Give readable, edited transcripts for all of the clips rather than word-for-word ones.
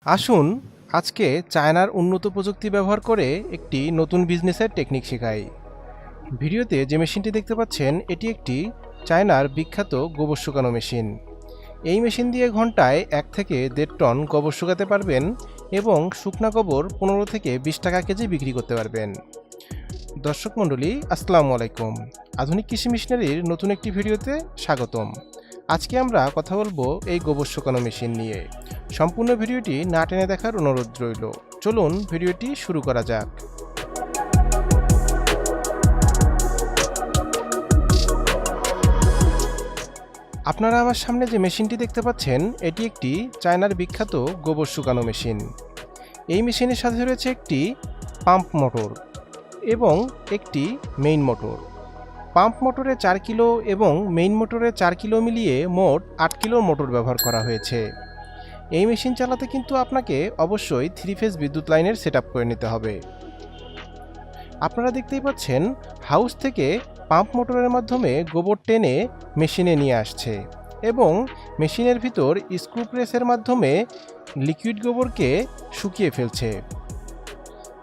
আসুন আজকে চায়নার উন্নত প্রযুক্তি ব্যবহার করে একটি নতুন বিজনেসের টেকনিক শেখাই। ভিডিওতে যে মেশিনটি দেখতে পাচ্ছেন এটি একটি চায়নার বিখ্যাত গোবর শুকানো মেশিন। এই মেশিন দিয়ে ঘন্টায় 1 থেকে 1.5 টন গোবর শুকাতে পারবেন এবং শুকনা গোবর 15 থেকে 20 টাকা কেজি বিক্রি করতে পারবেন। দর্শক মণ্ডলী, আসসালামু আলাইকুম। আধুনিক কৃষি মেশিনারির নতুন একটি ভিডিওতে স্বাগতম। আজকে আমরা কথা বলবো এই গোবর শুকানো মেশিন নিয়ে। সম্পূর্ণ ভিডিওটি না টেনে দেখার অনুরোধ রইল। চলুন ভিডিওটি শুরু করা যাক। আপনারা আমার সামনে যে মেশিনটি দেখতে পাচ্ছেন এটি একটি চায়নার বিখ্যাত গোবর শুকানো মেশিন। এই মেশিনের সাথে রয়েছে একটি পাম্প মোটর এবং একটি মেইন মোটর। পাম্প মোটরে 4 কিলো এবং মেইন মোটরে 4 কিলো মিলিয়ে মোট 8 কিলোর মোটর ব্যবহার করা হয়েছে। এই মেশিন চালাতে কিন্তু আপনাকে অবশ্যই 3 ফেজ বিদ্যুৎ লাইনের সেটআপ করে নিতে হবে। আপনারা দেখতেই পাচ্ছেন হাউস থেকে পাম্প মোটরের মাধ্যমে গোবর টেনে মেশিনে নিয়ে আসছে এবং মেশিনের ভিতর স্ক্রু প্রেসের মাধ্যমে লিকুইড গোবরকে শুকিয়ে ফেলছে।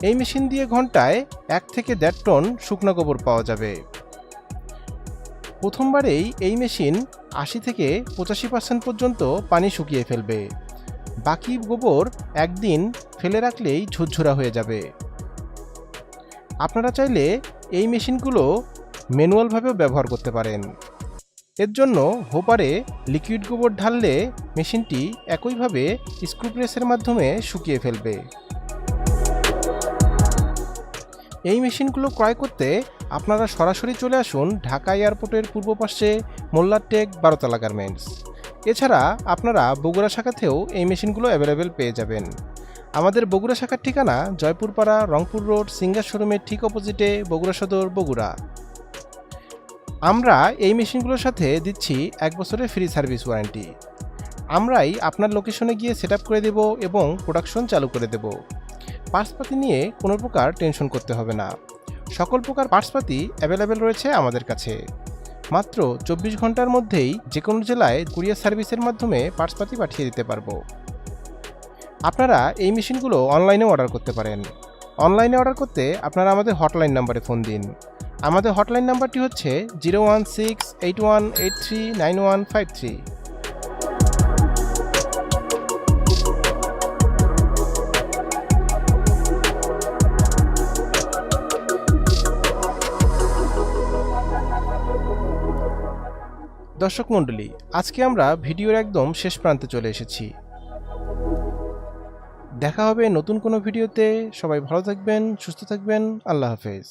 এই মেশিন দিয়ে ঘন্টায় 1 থেকে 1.5 টন শুকনো গোবর পাওয়া যাবে। প্রথমবারেই এই মেশিন 80 থেকে 85% পর্যন্ত পানি শুকিয়ে ফেলবে। বাকি গোবর একদিন ফেলে রাখলেই ঝুরঝুরা হয়ে যাবে। আপনারা চাইলে এই মেশিনগুলো ম্যানুয়ালভাবেও ব্যবহার করতে পারেন। এর জন্য হোপারে লিকুইড গোবর ঢাললে মেশিনটি একইভাবে স্ক্রু প্রেসের মাধ্যমে শুকিয়ে ফেলবে। এই মেশিনগুলো ক্রয় করতে আপনারা সরাসরি চলে আসুন ঢাকা এয়ারপোর্টের পূর্ব পাশে মোল্লারটেক 12তলা গার্মেন্টস। এছাড়া আপনারা বগুড়া শাখাতেও এই মেশিনগুলো অ্যাভেলেবেল পেয়ে যাবেন। আমাদের বগুড়া শাখার ঠিকানা জয়পুরপাড়া, রংপুর রোড, সিঙ্গার শোরুমের ঠিক অপোজিটে, বগুড়া সদর, বগুড়া। আমরা এই মেশিনগুলোর সাথে দিচ্ছি 1 বছরের ফ্রি সার্ভিস ওয়ারেন্টি। আমরাই আপনার লোকেশনে গিয়ে সেটআপ করে দেব এবং প্রোডাকশন চালু করে দেব। পার্টসপাতি নিয়ে কোনো প্রকার টেনশন করতে হবে না। সকল প্রকার পার্টসপাতি অ্যাভেলেবেল রয়েছে আমাদের কাছে। মাত্র 24 ঘন্টার মধ্যেই যে কোনো জেলায় কুরিয়ার সার্ভিসের মাধ্যমে পার্টসপাতি পাঠিয়ে দিতে পারবো। আপনারা এই মেশিনগুলো অনলাইনে অর্ডার করতে পারেন। অনলাইনে অর্ডার করতে আপনারা আমাদের হটলাইন নাম্বারে ফোন দিন। আমাদের হটলাইন নাম্বারটি হচ্ছে 01681839153। দর্শক মণ্ডলী, আজকে আমরা ভিডিওর একদম শেষ প্রান্তে চলে এসেছি। দেখা হবে নতুন কোনো ভিডিওতে। সবাই ভালো থাকবেন, সুস্থ থাকবেন। আল্লাহ হাফেজ।